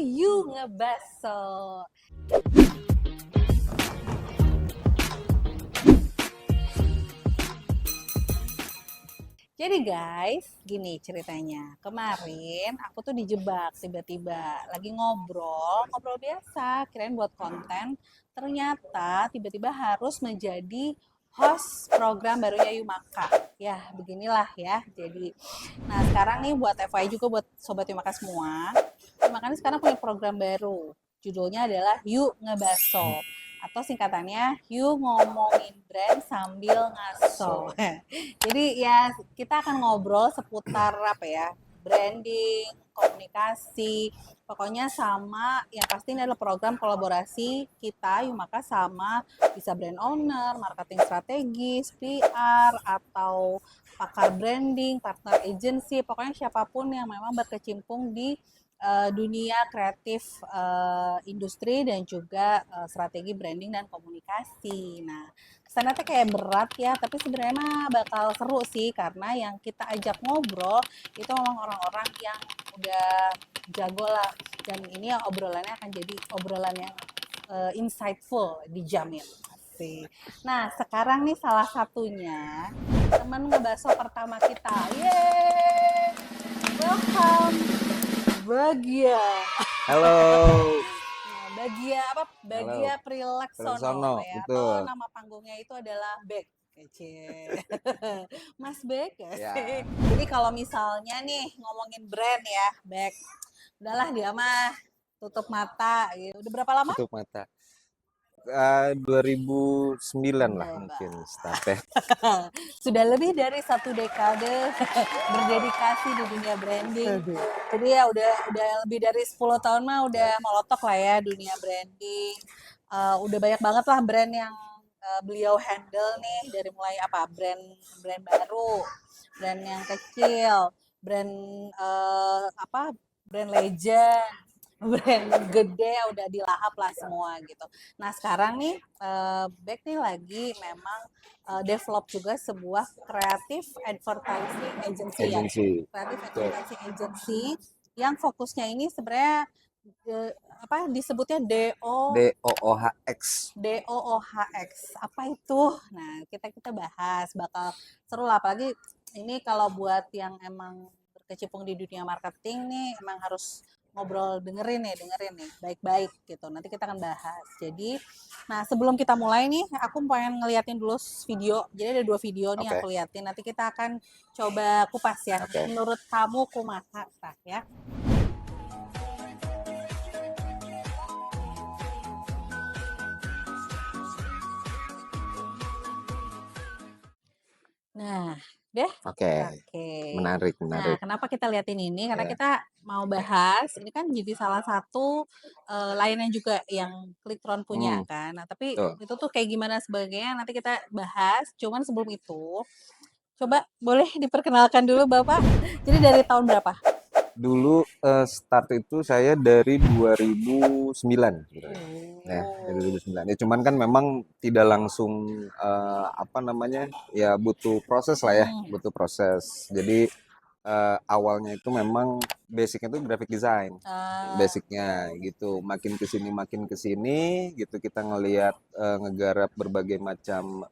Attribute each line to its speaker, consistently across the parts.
Speaker 1: You Ngebaso. Jadi guys, gini ceritanya. Kemarin aku tuh dijebak tiba-tiba lagi ngobrol biasa, kirain buat konten. Ternyata tiba-tiba harus menjadi host program barunya Yumaka. Ya, beginilah ya. Jadi, nah sekarang nih buat FYI juga buat sobat Yumaka semua. Yumaka ini sekarang punya program baru. Judulnya adalah Yuk Ngebaso atau singkatannya Yuk Ngomongin Brand Sambil Ngaso. Jadi ya kita akan ngobrol seputar apa ya, branding, komunikasi, pokoknya sama yang pasti ini adalah program kolaborasi kita Yumaka sama bisa brand owner, marketing strategis, PR atau pakar branding, partner agency, pokoknya siapapun yang memang berkecimpung di dunia kreatif industri dan juga strategi branding dan komunikasi. Nah, kesannya kayak berat ya, tapi sebenarnya mah bakal seru sih karena yang kita ajak ngobrol itu memang orang-orang yang udah jago lah dan ini obrolannya akan jadi obrolan yang insightful, dijamin. Asik. Nah, sekarang nih salah satunya teman ngebaso pertama kita. Yeay! Welcome Bagia.
Speaker 2: Halo.
Speaker 1: Nah, Bagia apa? Bagia
Speaker 2: Halo.
Speaker 1: Prilaksono
Speaker 2: Sono,
Speaker 1: ya. Atau
Speaker 2: betul.
Speaker 1: nama panggungnya itu adalah Bek. Kece. Mas Bek ya sih.
Speaker 2: Ya,
Speaker 1: Jadi kalau misalnya nih ngomongin brand ya, Bek. Udahlah dia mah tutup mata gitu. Udah berapa lama?
Speaker 2: tutup mata. 2009 lah
Speaker 1: Boba.
Speaker 2: mungkin startnya.
Speaker 1: Sudah lebih dari satu dekade berdedikasi di dunia branding.
Speaker 2: Aduh.
Speaker 1: Jadi ya udah lebih dari 10 tahun mah udah
Speaker 2: Ya,
Speaker 1: molotok lah ya dunia branding. Udah banyak banget lah brand yang beliau handle nih dari mulai apa brand brand baru, brand yang kecil, brand apa brand legend, brand gede udah dilahap lah semua gitu. Nah sekarang nih Beck nih lagi memang develop juga sebuah creative advertising agency ya,
Speaker 2: agensi.
Speaker 1: creative
Speaker 2: Betul.
Speaker 1: advertising agency yang fokusnya ini sebenarnya apa disebutnya
Speaker 2: DOOHX.
Speaker 1: DOOHX. Apa itu? Nah, kita bahas bakal seru lah apalagi ini kalau buat yang emang berkecimpung di dunia marketing nih emang harus ngobrol dengerin nih baik-baik gitu. Nanti kita akan bahas. Jadi, nah sebelum kita mulai nih, aku pengen ngeliatin dulu video. Jadi ada 2 video nih
Speaker 2: Oke,
Speaker 1: aku liatin. Nanti kita akan coba kupas ya.
Speaker 2: oke.
Speaker 1: Menurut kamu kumaha tah ya? Nah, deh.
Speaker 2: Oke.
Speaker 1: Oke.
Speaker 2: Menarik,
Speaker 1: Nah,
Speaker 2: menarik.
Speaker 1: kenapa kita liatin ini? Karena
Speaker 2: Ya,
Speaker 1: kita mau bahas, ini kan jadi salah satu layanan juga yang Clicktron punya
Speaker 2: hmm,
Speaker 1: kan. Nah, tapi
Speaker 2: betul.
Speaker 1: itu tuh kayak gimana sebagainya nanti kita bahas. Cuman sebelum itu, coba boleh diperkenalkan dulu Bapak. Jadi dari tahun berapa?
Speaker 2: Dulu start itu saya dari 2009 sebenarnya. Ya, dari
Speaker 1: Oh.
Speaker 2: 2009. Ya cuman kan memang tidak langsung apa namanya? Ya butuh proses lah ya,
Speaker 1: Hmm.
Speaker 2: butuh proses. Jadi awalnya itu memang basicnya itu graphic design,
Speaker 1: Ah,
Speaker 2: basicnya gitu. Makin kesini gitu kita ngelihat ngegarap berbagai macam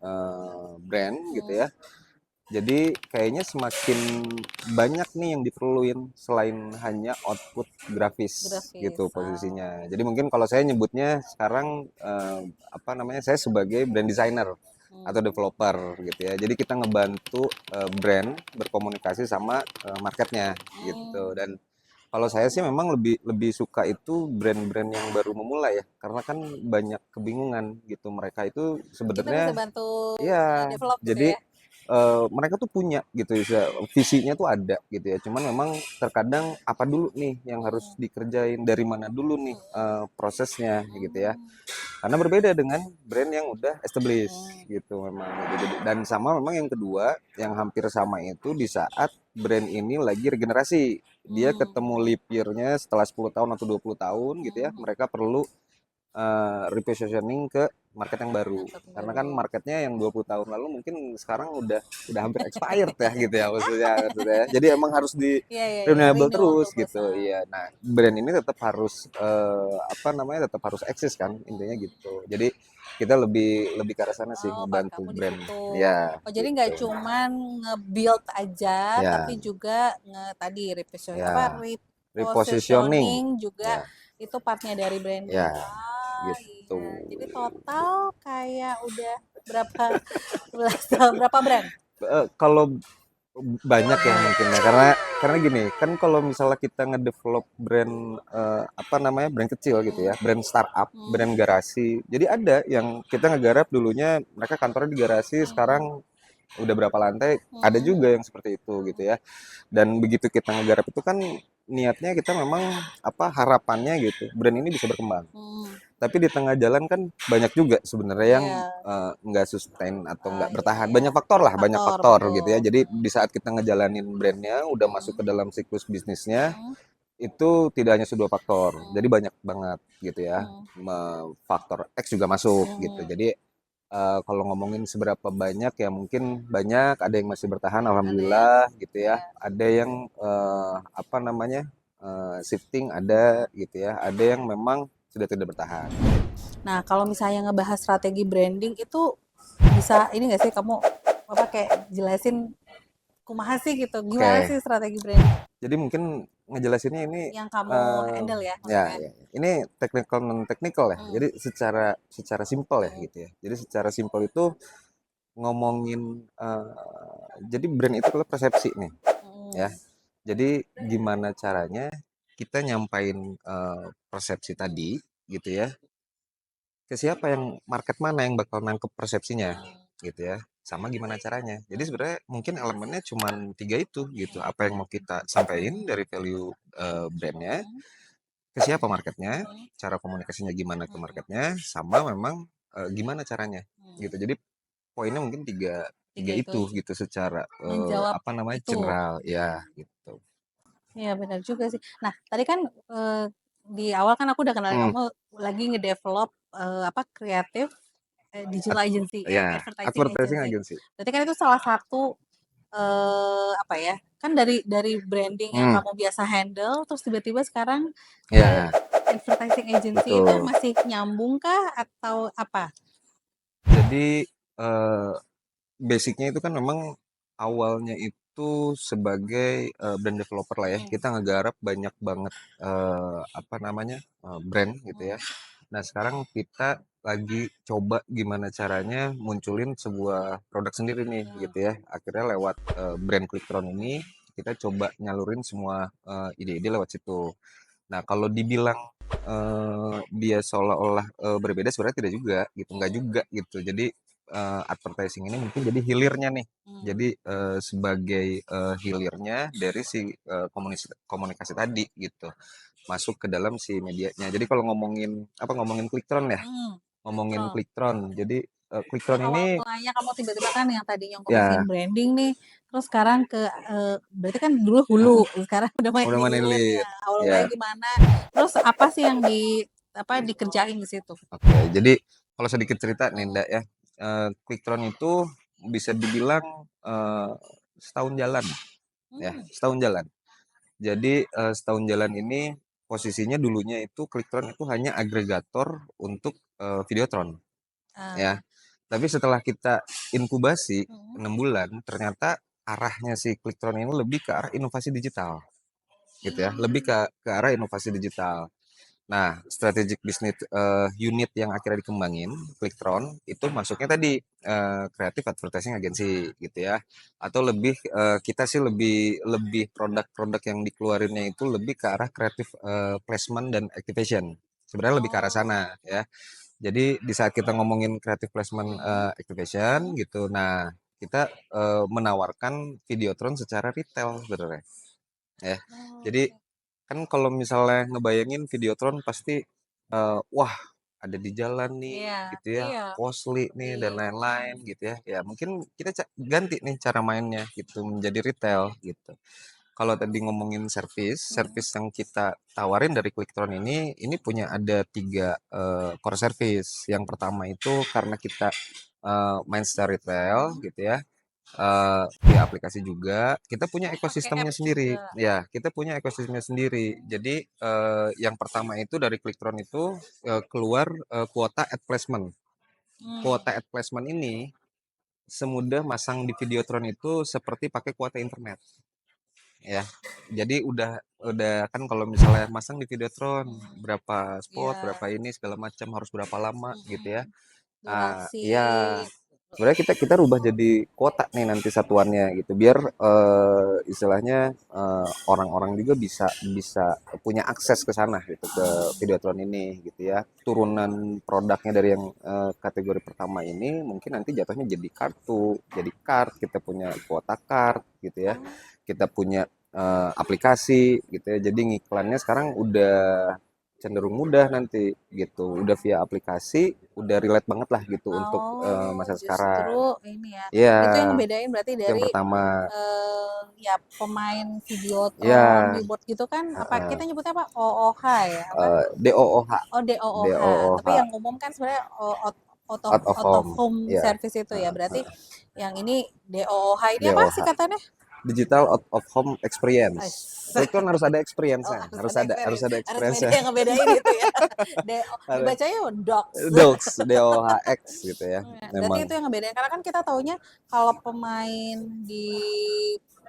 Speaker 2: brand gitu
Speaker 1: hmm,
Speaker 2: ya. Jadi kayaknya semakin banyak nih yang diperluin selain hanya output grafis gitu
Speaker 1: grafis.
Speaker 2: posisinya. Jadi mungkin kalau saya nyebutnya sekarang apa namanya saya sebagai brand designer atau
Speaker 1: Hmm.
Speaker 2: developer gitu ya. Jadi kita ngebantu brand berkomunikasi sama marketnya gitu.
Speaker 1: Hmm.
Speaker 2: Dan kalau saya sih memang lebih lebih suka itu brand-brand yang baru memulai ya, karena kan banyak kebingungan gitu. Mereka itu
Speaker 1: Kita bisa
Speaker 2: sebenarnya
Speaker 1: bantu
Speaker 2: ya
Speaker 1: develop gitu
Speaker 2: jadi
Speaker 1: ya.
Speaker 2: mereka tuh punya gitu ya, visinya tuh ada gitu ya. Cuman memang terkadang apa dulu nih yang harus
Speaker 1: Hmm.
Speaker 2: dikerjain, dari mana dulu nih
Speaker 1: Hmm.
Speaker 2: prosesnya gitu ya.
Speaker 1: Hmm.
Speaker 2: Karena berbeda dengan brand yang udah established
Speaker 1: Hmm.
Speaker 2: gitu memang gitu. Dan sama memang yang kedua yang hampir sama itu di saat brand ini lagi regenerasi. Dia
Speaker 1: Hmm.
Speaker 2: ketemu leap year-nya setelah 10 tahun atau 20 tahun gitu ya.
Speaker 1: Hmm.
Speaker 2: Mereka perlu repositioning ke market yang baru.
Speaker 1: Market
Speaker 2: Karena kan
Speaker 1: baru.
Speaker 2: marketnya yang 20 tahun lalu mungkin sekarang udah hampir expired ya gitu ya maksudnya. Jadi emang harus di
Speaker 1: Iya, iya, iya.
Speaker 2: renewable
Speaker 1: Renewal
Speaker 2: terus
Speaker 1: terus.
Speaker 2: gitu. Iya. Nah, brand ini tetap harus apa namanya? Tetap harus eksis kan intinya gitu. Jadi kita lebih lebih ke arah sana sih
Speaker 1: Oh, part
Speaker 2: ngebantu
Speaker 1: kamu di
Speaker 2: brand.
Speaker 1: situ.
Speaker 2: Ya,
Speaker 1: Oh, jadi nggak
Speaker 2: gitu.
Speaker 1: cuman nge-build aja, tapi
Speaker 2: Ya,
Speaker 1: juga tadi
Speaker 2: ya. Repositioning.
Speaker 1: repositioning juga
Speaker 2: Ya,
Speaker 1: itu partnya dari branding.
Speaker 2: ya,
Speaker 1: Ah,
Speaker 2: gitu.
Speaker 1: iya. Jadi total kayak udah berapa berapa brand?
Speaker 2: Kalau banyak ya mungkin ya karena gini kan kalau misalnya kita ngedevelop brand apa namanya brand kecil gitu
Speaker 1: Hmm,
Speaker 2: ya brand startup
Speaker 1: hmm,
Speaker 2: brand garasi jadi ada yang kita ngegarap dulunya mereka kantornya di garasi
Speaker 1: hmm,
Speaker 2: sekarang udah berapa lantai ada
Speaker 1: hmm,
Speaker 2: juga yang seperti itu gitu ya dan begitu kita ngegarap itu kan niatnya kita memang apa harapannya gitu brand ini bisa berkembang
Speaker 1: hmm.
Speaker 2: tapi di tengah jalan kan banyak juga sebenarnya yang
Speaker 1: Iya.
Speaker 2: nggak sustain atau
Speaker 1: Ah,
Speaker 2: nggak
Speaker 1: iya,
Speaker 2: bertahan.
Speaker 1: iya.
Speaker 2: Banyak faktor lah, banyak
Speaker 1: Faktor,
Speaker 2: faktor gitu
Speaker 1: betul.
Speaker 2: ya. Jadi di saat kita ngejalanin brandnya, udah masuk ke
Speaker 1: Hmm,
Speaker 2: dalam siklus bisnisnya,
Speaker 1: hmm,
Speaker 2: itu tidak hanya dua faktor.
Speaker 1: hmm,
Speaker 2: Jadi banyak banget gitu ya.
Speaker 1: hmm,
Speaker 2: Faktor X juga masuk gitu.
Speaker 1: hmm.
Speaker 2: Jadi kalau ngomongin seberapa banyak ya mungkin banyak. Ada yang masih bertahan,
Speaker 1: Ada yang,
Speaker 2: alhamdulillah gitu ya.
Speaker 1: ya.
Speaker 2: Ada yang apa namanya shifting, ada gitu ya. Ada yang memang sudah tidak bertahan.
Speaker 1: Nah, kalau misalnya ngebahas strategi branding itu bisa ini nggak sih kamu apa kayak jelasin kumaha sih gitu. Gimana
Speaker 2: Oke,
Speaker 1: sih strategi branding
Speaker 2: jadi mungkin ngejelasinnya ini
Speaker 1: yang kamu
Speaker 2: eh
Speaker 1: handle ya
Speaker 2: ya,
Speaker 1: maksudnya?
Speaker 2: ya, ini technical non technical ya.
Speaker 1: Hmm,
Speaker 2: Jadi secara secara simpel ya
Speaker 1: hmm,
Speaker 2: gitu ya. Jadi secara simpel itu ngomongin jadi brand itu adalah persepsi nih ya.
Speaker 1: hmm,
Speaker 2: Jadi gimana caranya kita nyampain persepsi tadi gitu ya ke siapa yang market mana yang bakal nangkep persepsinya
Speaker 1: hmm,
Speaker 2: gitu ya sama gimana caranya jadi sebenarnya mungkin elemennya cuma tiga itu gitu apa yang mau kita sampaikan dari value brandnya
Speaker 1: hmm,
Speaker 2: ke siapa marketnya
Speaker 1: hmm,
Speaker 2: cara komunikasinya gimana ke
Speaker 1: hmm,
Speaker 2: marketnya sama memang gimana caranya
Speaker 1: hmm.
Speaker 2: gitu jadi poinnya mungkin tiga tiga
Speaker 1: Tiga itu
Speaker 2: itu gitu secara
Speaker 1: menjawab
Speaker 2: apa namanya
Speaker 1: itu.
Speaker 2: general ya
Speaker 1: Hmm.
Speaker 2: gitu.
Speaker 1: Iya benar juga sih. Nah, tadi kan di awal kan aku udah kenalin
Speaker 2: Hmm,
Speaker 1: kamu lagi ngedevelop apa kreatif digital
Speaker 2: ad-
Speaker 1: agency,
Speaker 2: ya
Speaker 1: advertising
Speaker 2: advertising
Speaker 1: agency.
Speaker 2: agency.
Speaker 1: Berarti kan itu salah satu apa ya? Kan dari branding yang
Speaker 2: Hmm,
Speaker 1: kamu biasa handle, terus tiba-tiba sekarang ke
Speaker 2: ya
Speaker 1: advertising agency itu
Speaker 2: betul.
Speaker 1: masih nyambung kah atau apa?
Speaker 2: Jadi basicnya itu kan memang awalnya itu sebagai brand developer lah ya.
Speaker 1: Hmm,
Speaker 2: Kita ngegarap banyak banget apa namanya brand gitu ya.
Speaker 1: hmm,
Speaker 2: Nah sekarang kita lagi coba gimana caranya munculin sebuah produk sendiri nih
Speaker 1: hmm,
Speaker 2: gitu ya. Akhirnya lewat brand Clicktron ini kita coba nyalurin semua ide-ide lewat situ. Nah, kalau dibilang dia seolah-olah berbeda sebenarnya tidak juga gitu, nggak
Speaker 1: hmm,
Speaker 2: juga gitu. Jadi advertising ini mungkin jadi hilirnya nih.
Speaker 1: hmm.
Speaker 2: Jadi sebagai hilirnya dari si komunikasi, komunikasi tadi gitu, masuk ke dalam si medianya. Jadi kalau ngomongin apa ngomongin Clicktron ya,
Speaker 1: Hmm,
Speaker 2: ngomongin
Speaker 1: Withdraw.
Speaker 2: Clicktron. Jadi
Speaker 1: Yang
Speaker 2: Clicktron
Speaker 1: awal
Speaker 2: ini
Speaker 1: mulanya kamu tiba-tiba kan yang tadinya ngurusin
Speaker 2: ya
Speaker 1: branding nih, terus sekarang ke berarti kan dulu Hulu,
Speaker 2: mm,
Speaker 1: sekarang udah main
Speaker 2: udah
Speaker 1: di Hilir nih
Speaker 2: manilir
Speaker 1: ya. Awal mulanya
Speaker 2: ya.
Speaker 1: gimana? Terus apa sih yang apa dikerjain di situ?
Speaker 2: Oke, jadi kalau sedikit cerita nih
Speaker 1: Hmm,
Speaker 2: Ndak ya, Quicktron itu bisa dibilang setahun jalan ya,
Speaker 1: hmm,
Speaker 2: setahun jalan. Jadi setahun jalan ini posisinya dulunya itu Quicktron itu hanya agregator untuk Videotron ya.
Speaker 1: ah,
Speaker 2: Tapi setelah kita inkubasi
Speaker 1: hmm,
Speaker 2: 6 bulan, ternyata arahnya si Quicktron ini lebih ke arah inovasi digital gitu ya, lebih
Speaker 1: hmm,
Speaker 2: ke arah inovasi digital. Nah, strategic business unit yang akhirnya dikembangin, Clicktron, itu masuknya tadi creative advertising agency gitu ya. Atau lebih kita sih lebih lebih produk-produk yang dikeluarinnya itu lebih ke arah creative placement dan activation. Sebenarnya lebih ke arah
Speaker 1: oh,
Speaker 2: sana ya. Jadi di saat kita ngomongin creative placement
Speaker 1: hmm,
Speaker 2: activation
Speaker 1: hmm,
Speaker 2: gitu, nah kita menawarkan Videotron secara retail sebenarnya ya.
Speaker 1: oh,
Speaker 2: Jadi
Speaker 1: oke.
Speaker 2: kan kalau misalnya ngebayangin Videotron pasti wah ada di jalan nih
Speaker 1: Iya,
Speaker 2: gitu ya,
Speaker 1: iya,
Speaker 2: costly nih dan
Speaker 1: iya,
Speaker 2: lain-lain
Speaker 1: hmm,
Speaker 2: gitu ya. Ya mungkin kita ganti nih cara mainnya gitu menjadi retail gitu. Kalau tadi ngomongin servis,
Speaker 1: Hmm.
Speaker 2: servis yang kita tawarin dari Quicktrон ini punya ada 3 core service. Yang pertama itu karena kita main secara retail
Speaker 1: Hmm.
Speaker 2: gitu ya, via aplikasi juga, kita punya
Speaker 1: Pakai
Speaker 2: ekosistemnya
Speaker 1: apps juga.
Speaker 2: sendiri. Ya, kita punya ekosistemnya sendiri. Jadi yang pertama itu dari Quicktrон itu keluar kuota ad placement.
Speaker 1: Hmm.
Speaker 2: Kuota ad placement ini semudah masang di Videotron itu seperti pakai kuota internet. Ya, jadi udah kan kalau misalnya masang di Videotron
Speaker 1: Hmm.
Speaker 2: berapa spot,
Speaker 1: Iya.
Speaker 2: berapa ini segala macam harus berapa lama gitu ya.
Speaker 1: Mm-mm.
Speaker 2: Ah,
Speaker 1: Durasi
Speaker 2: iya.
Speaker 1: gitu.
Speaker 2: Sebenarnya kita rubah jadi kuota nih nanti satuannya gitu biar istilahnya orang-orang juga bisa bisa punya akses ke sana gitu ke
Speaker 1: Hmm.
Speaker 2: Videotron ini gitu ya. Turunan produknya dari yang kategori pertama ini mungkin nanti jatuhnya jadi kartu, jadi card, kita punya kuota card gitu ya.
Speaker 1: Oh.
Speaker 2: Kita punya aplikasi gitu ya. Jadi ngiklannya sekarang udah cenderung mudah nanti gitu. Udah via aplikasi, udah relate banget lah gitu untuk
Speaker 1: Oh,
Speaker 2: masa sekarang.
Speaker 1: justru ini ya.
Speaker 2: Iya,
Speaker 1: Itu yang ngebedain berarti
Speaker 2: itu yang
Speaker 1: dari
Speaker 2: pertama.
Speaker 1: ya pemain Videotron,
Speaker 2: Ya,
Speaker 1: Billboard gitu kan apa
Speaker 2: heeh,
Speaker 1: kita nyebutnya apa? OOH ya, apa?
Speaker 2: DOOH,
Speaker 1: Oh, DOOH. Tapi
Speaker 2: DOOH,
Speaker 1: yang umum kan sebenarnya
Speaker 2: out of
Speaker 1: out of
Speaker 2: home.
Speaker 1: home
Speaker 2: Ya,
Speaker 1: service itu ya. Berarti yang ini DOOH ini apa sih
Speaker 2: DOH.
Speaker 1: katanya?
Speaker 2: Digital out of home experience.
Speaker 1: As-
Speaker 2: Klik kan harus ada
Speaker 1: Oh,
Speaker 2: experience-nya,
Speaker 1: harus
Speaker 2: harus
Speaker 1: ada
Speaker 2: ada harus
Speaker 1: experience,
Speaker 2: ada
Speaker 1: harus
Speaker 2: experience-nya.
Speaker 1: beda yang ngebedain itu ya.
Speaker 2: Ada
Speaker 1: Dibacanya docs.
Speaker 2: docs, DOHX gitu ya.
Speaker 1: Berarti
Speaker 2: Memang.
Speaker 1: itu yang ngebedain karena kan kita taunya kalau pemain di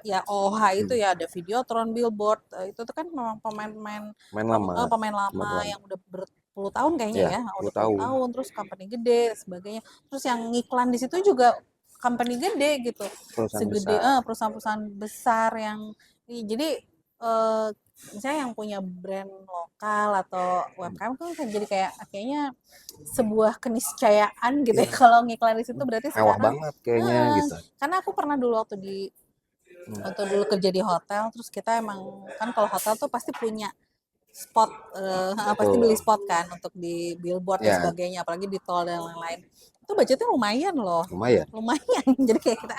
Speaker 1: ya OH itu
Speaker 2: Hmm,
Speaker 1: ya ada Videotron, Billboard, itu tuh kan memang pemain-pemain
Speaker 2: main lama,
Speaker 1: pemain
Speaker 2: main
Speaker 1: lama
Speaker 2: lama.
Speaker 1: yang udah berpuluh tahun kayaknya
Speaker 2: Ya,
Speaker 1: ya,
Speaker 2: 10
Speaker 1: udah puluh
Speaker 2: tahun.
Speaker 1: tahun terus company gede dan sebagainya. Terus yang ngiklan di situ juga company gede gitu.
Speaker 2: Perusahaan
Speaker 1: Segede
Speaker 2: besar.
Speaker 1: perusahaan-perusahaan besar yang jadi eh, misalnya yang punya brand lokal atau UMKM tuh kan jadi kayak kayaknya sebuah keniscayaan gitu ya
Speaker 2: Iya,
Speaker 1: kalau ngiklan di situ berarti
Speaker 2: mewah
Speaker 1: sekarang
Speaker 2: banget kayaknya
Speaker 1: eh,
Speaker 2: gitu.
Speaker 1: karena aku pernah dulu
Speaker 2: Hmm.
Speaker 1: waktu dulu kerja di hotel terus kita emang kan kalau hotel tuh pasti punya spot pasti beli
Speaker 2: Betul.
Speaker 1: spot kan untuk di billboard dan
Speaker 2: Ya,
Speaker 1: sebagainya apalagi di tol dan lain-lain itu budgetnya lumayan loh
Speaker 2: lumayan.
Speaker 1: lumayan jadi kayak kita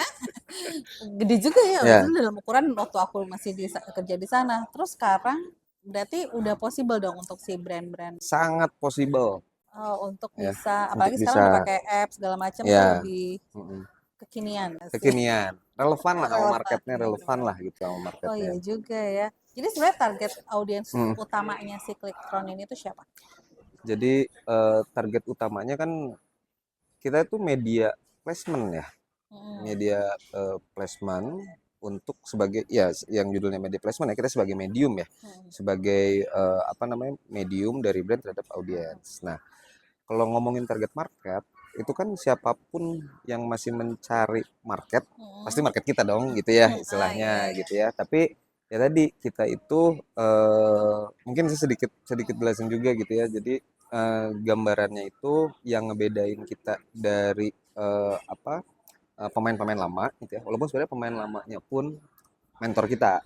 Speaker 1: gede juga ya itu
Speaker 2: Ya,
Speaker 1: dalam ukuran waktu aku masih kerja di sana terus sekarang berarti udah possible dong untuk si brand-brand
Speaker 2: sangat possible
Speaker 1: untuk
Speaker 2: ya
Speaker 1: bisa
Speaker 2: untuk
Speaker 1: apalagi sekarang
Speaker 2: bisa
Speaker 1: udah pakai app segala macam tuh
Speaker 2: ya
Speaker 1: lebih
Speaker 2: mm-mm,
Speaker 1: kekinian nggak sih
Speaker 2: kekinian, relevan lah sama
Speaker 1: relevan
Speaker 2: marketnya, relevan
Speaker 1: bener-bener
Speaker 2: lah gitu sama
Speaker 1: oh
Speaker 2: marketnya.
Speaker 1: iya juga ya jadi sebenarnya target audiens
Speaker 2: Mm.
Speaker 1: utamanya si Clicktron ini tuh siapa.
Speaker 2: Jadi target utamanya kan kita itu media placement ya,
Speaker 1: Hmm.
Speaker 2: media placement untuk sebagai ya yang judulnya media placement ya kita sebagai medium ya,
Speaker 1: Hmm.
Speaker 2: sebagai apa namanya medium dari brand terhadap audiens. Nah, kalau ngomongin target market, itu kan siapapun yang masih mencari market, pasti
Speaker 1: Hmm.
Speaker 2: market kita dong gitu ya
Speaker 1: Iya
Speaker 2: istilahnya
Speaker 1: iya
Speaker 2: gitu ya. Tapi ya tadi kita itu mungkin saya sedikit sedikit jelasin juga gitu ya. Jadi gambarannya itu yang ngebedain kita dari apa pemain-pemain lama gitu ya. Walaupun sebenarnya pemain lamanya pun mentor kita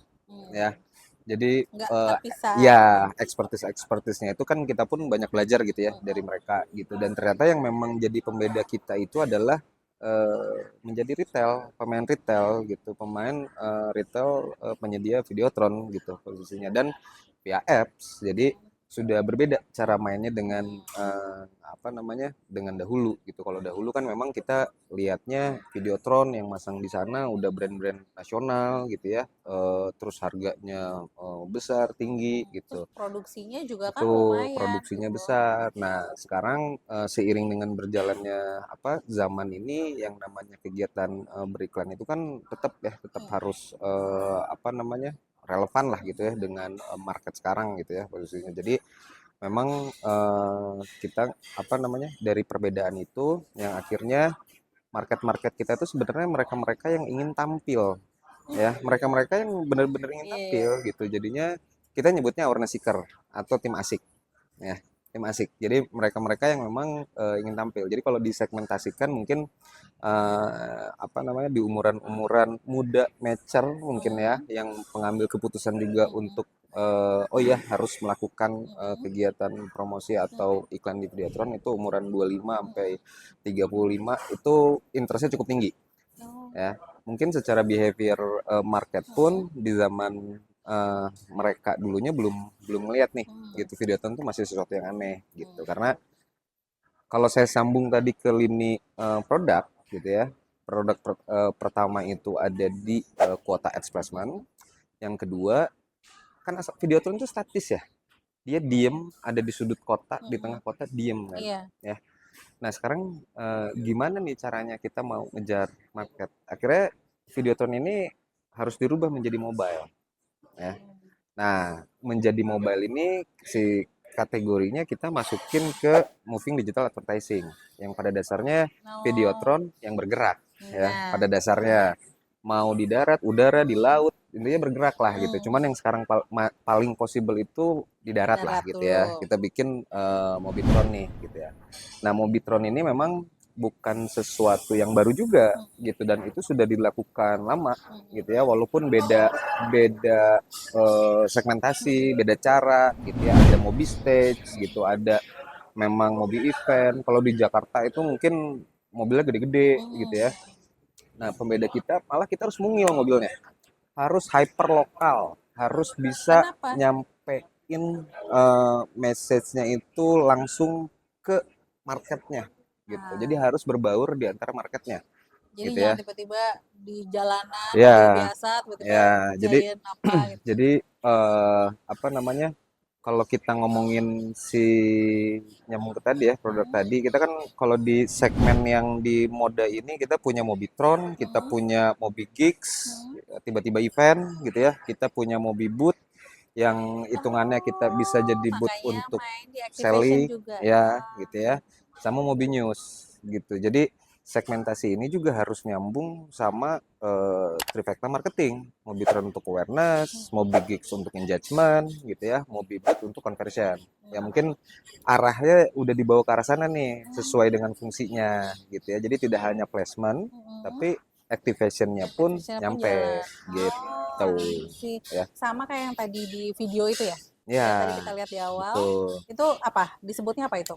Speaker 2: ya.
Speaker 1: hmm.
Speaker 2: Jadi
Speaker 1: Nggak terpisah
Speaker 2: ya expertise-expertise-nya itu kan kita pun banyak belajar gitu ya dari
Speaker 1: hmm.
Speaker 2: mereka gitu. Dan ternyata yang memang jadi pembeda kita itu adalah menjadi retail, pemain retail gitu, pemain retail penyedia Videotron gitu posisinya dan via apps. Jadi sudah berbeda cara mainnya dengan
Speaker 1: Hmm.
Speaker 2: apa namanya dengan dahulu gitu. Kalau dahulu kan memang kita lihatnya Videotron yang masang di sana udah brand-brand nasional gitu ya, terus harganya besar tinggi
Speaker 1: Terus
Speaker 2: gitu.
Speaker 1: produksinya juga kan
Speaker 2: Itu
Speaker 1: lumayan
Speaker 2: produksinya
Speaker 1: gitu
Speaker 2: besar. Nah sekarang seiring dengan berjalannya apa zaman ini yang namanya kegiatan beriklan itu kan tetap ya tetap
Speaker 1: hmm.
Speaker 2: harus apa namanya relevan lah gitu ya dengan market sekarang gitu ya posisinya. Jadi memang kita apa namanya dari perbedaan itu yang akhirnya market-market kita itu sebenarnya mereka-mereka yang ingin tampil ya mereka-mereka yang benar-benar ingin
Speaker 1: Iya
Speaker 2: tampil
Speaker 1: yeah.
Speaker 2: gitu jadinya kita nyebutnya awareness seeker atau tim asik ya tim asik jadi mereka-mereka yang memang ingin tampil jadi kalau disegmentasikan mungkin apa namanya di umuran-umuran muda mature mungkin ya
Speaker 1: hmm.
Speaker 2: yang pengambil keputusan juga
Speaker 1: Hmm.
Speaker 2: untuk oh ya harus melakukan
Speaker 1: Hmm.
Speaker 2: kegiatan promosi atau
Speaker 1: Hmm.
Speaker 2: iklan di Videotron itu umuran 25 sampai
Speaker 1: Hmm.
Speaker 2: 35 itu interestnya cukup tinggi
Speaker 1: Oh.
Speaker 2: ya mungkin secara behavior market pun
Speaker 1: Mm-mm.
Speaker 2: di zaman mereka dulunya belum belum ngeliat nih
Speaker 1: Mm.
Speaker 2: gitu, Videotron tuh masih sesuatu yang aneh gitu.
Speaker 1: Mm.
Speaker 2: Karena kalau saya sambung tadi ke lini produk gitu ya, produk pertama itu ada di kuota ads placement. Yang kedua, kan Videotron itu statis ya. Dia diem ada di sudut kota, di
Speaker 1: Mm-mm.
Speaker 2: tengah kota diem kan.
Speaker 1: Iya.
Speaker 2: Ya. Nah, sekarang gimana nih caranya kita mau ngejar market? Akhirnya Videotron ini harus dirubah menjadi mobile ya.
Speaker 1: Mm.
Speaker 2: Nah, menjadi mobile ini si kategorinya kita masukin ke moving digital advertising yang pada dasarnya
Speaker 1: Oh,
Speaker 2: Videotron yang bergerak ya.
Speaker 1: nah,
Speaker 2: Pada dasarnya mau di darat, udara, di
Speaker 1: mm,
Speaker 2: laut, intinya bergerak lah gitu.
Speaker 1: mm,
Speaker 2: Cuman yang sekarang paling possible itu di darat lah
Speaker 1: darat
Speaker 2: gitu ya.
Speaker 1: dulu.
Speaker 2: Kita bikin Mobitron nih gitu ya. Nah, Mobitron ini memang bukan sesuatu yang baru juga
Speaker 1: Mm,
Speaker 2: gitu, dan itu sudah dilakukan lama
Speaker 1: mm,
Speaker 2: gitu ya, walaupun beda beda segmentasi, beda cara gitu ya. Ada mobi stage gitu, ada memang mobi event. Kalau di Jakarta itu mungkin mobilnya gede-gede gitu
Speaker 1: mm.
Speaker 2: ya. Nah, pembeda kita malah kita harus mungil mobilnya. Harus hyper lokal, harus bisa
Speaker 1: Kenapa?
Speaker 2: nyampein message-nya itu langsung ke marketnya gitu. Jadi
Speaker 1: Nah,
Speaker 2: harus berbaur di antara marketnya
Speaker 1: jadi
Speaker 2: gitu
Speaker 1: jangan
Speaker 2: ya.
Speaker 1: tiba-tiba di jalanan mobil
Speaker 2: Ya,
Speaker 1: biasa tiba-tiba
Speaker 2: ya. Jadi
Speaker 1: ngerjain apa gitu.
Speaker 2: jadi apa namanya? Kalau kita ngomongin si nyambung ke tadi ya, produk
Speaker 1: Mm,
Speaker 2: tadi, kita kan kalau di segmen yang di mode ini kita punya Mobitron, kita
Speaker 1: mm,
Speaker 2: punya Mobigix,
Speaker 1: mm.
Speaker 2: tiba-tiba event gitu ya, kita punya Mobiboot yang hitungannya kita bisa
Speaker 1: Oh,
Speaker 2: jadi boot
Speaker 1: makanya
Speaker 2: untuk
Speaker 1: main di activation
Speaker 2: selling
Speaker 1: juga.
Speaker 2: ya
Speaker 1: Ah,
Speaker 2: gitu ya, sama Mobinews gitu. Jadi segmentasi ini juga harus nyambung sama trifecta marketing. Mobitron untuk awareness,
Speaker 1: mm,
Speaker 2: Mobigix untuk engagement gitu ya, Mobiboot untuk conversion. Ya
Speaker 1: mm,
Speaker 2: mungkin arahnya udah dibawa ke arah sana nih sesuai
Speaker 1: mm,
Speaker 2: dengan fungsinya gitu ya. Jadi tidak hanya placement
Speaker 1: mm.
Speaker 2: tapi activationnya pun
Speaker 1: Activationnya pun
Speaker 2: nyampe
Speaker 1: jalan. Oh,
Speaker 2: gitu
Speaker 1: I see.
Speaker 2: ya.
Speaker 1: Sama kayak yang tadi di video itu ya, yang tadi
Speaker 2: Ya,
Speaker 1: kita lihat di awal.
Speaker 2: betul.
Speaker 1: Itu apa? Disebutnya apa itu?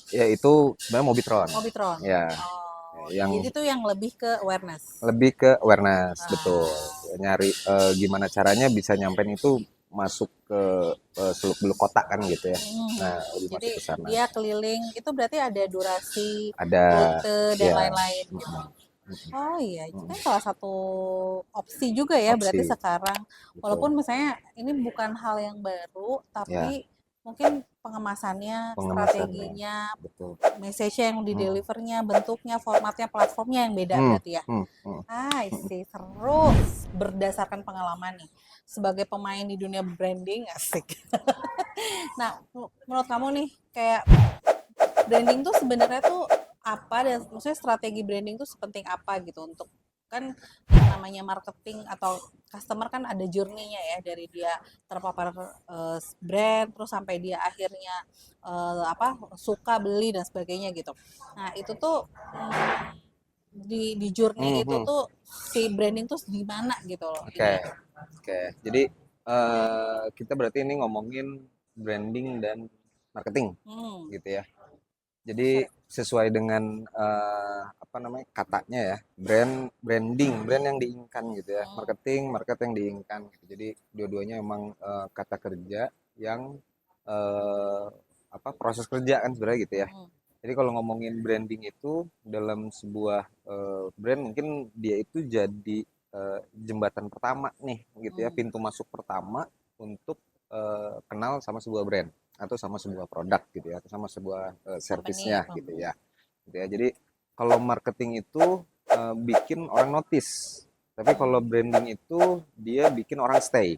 Speaker 2: Ya itu sebenarnya Mobitron.
Speaker 1: Mobitron.
Speaker 2: Ya,
Speaker 1: Oh,
Speaker 2: yang
Speaker 1: jadi tuh yang lebih ke awareness.
Speaker 2: lebih ke awareness, betul.
Speaker 1: Ah,
Speaker 2: Nyari gimana caranya bisa nyampein itu masuk ke seluk-beluk kota kan gitu ya. Nah,
Speaker 1: mhm.
Speaker 2: lebih
Speaker 1: Jadi
Speaker 2: masuk ke sana.
Speaker 1: dia keliling itu berarti ada durasi,
Speaker 2: Ada,
Speaker 1: rute dan
Speaker 2: ya,
Speaker 1: lain-lain gitu. Oh iya, itu kan salah satu opsi juga ya berarti
Speaker 2: opsi,
Speaker 1: sekarang.
Speaker 2: betul.
Speaker 1: Walaupun misalnya ini bukan hal yang baru,
Speaker 2: Ya,
Speaker 1: tapi mungkin pengemasannya,
Speaker 2: pengemasannya,
Speaker 1: strateginya,
Speaker 2: betul.
Speaker 1: message yang di
Speaker 2: Hmm,
Speaker 1: delivernya, bentuknya, formatnya, platformnya yang beda
Speaker 2: hmm,
Speaker 1: berarti ya.
Speaker 2: hmm, hmm.
Speaker 1: Ah, isi seru berdasarkan pengalaman nih sebagai pemain di dunia branding asik. Nah, menurut kamu nih kayak branding tuh sebenarnya tuh apa dan maksudnya strategi branding tuh sepenting apa gitu untuk kan yang namanya marketing atau customer kan ada journey-nya ya dari dia terpapar brand terus sampai dia akhirnya apa suka beli dan sebagainya gitu. Nah, itu tuh di journey
Speaker 2: Hmm,
Speaker 1: itu
Speaker 2: hmm.
Speaker 1: tuh si branding tuh di mana gitu loh
Speaker 2: Oke,
Speaker 1: ininya.
Speaker 2: oke. Jadi kita berarti ini ngomongin branding dan marketing
Speaker 1: Hmm,
Speaker 2: gitu ya. Jadi sesuai dengan apa namanya katanya ya, branding yang diinginkan gitu ya,
Speaker 1: hmm,
Speaker 2: market yang diinginkan gitu. Jadi dua-duanya emang kata kerja yang eh, apa proses kerja kan sebenarnya gitu ya.
Speaker 1: hmm,
Speaker 2: Jadi kalau ngomongin branding itu dalam sebuah brand, mungkin dia itu jadi jembatan pertama nih gitu ya,
Speaker 1: hmm.
Speaker 2: pintu masuk pertama untuk kenal sama sebuah brand atau sama sebuah produk gitu ya, atau sama sebuah
Speaker 1: Company.
Speaker 2: servisnya gitu ya. Gitu ya. Jadi kalau marketing itu bikin orang notice, tapi kalau
Speaker 1: Hmm.
Speaker 2: branding itu dia bikin orang stay.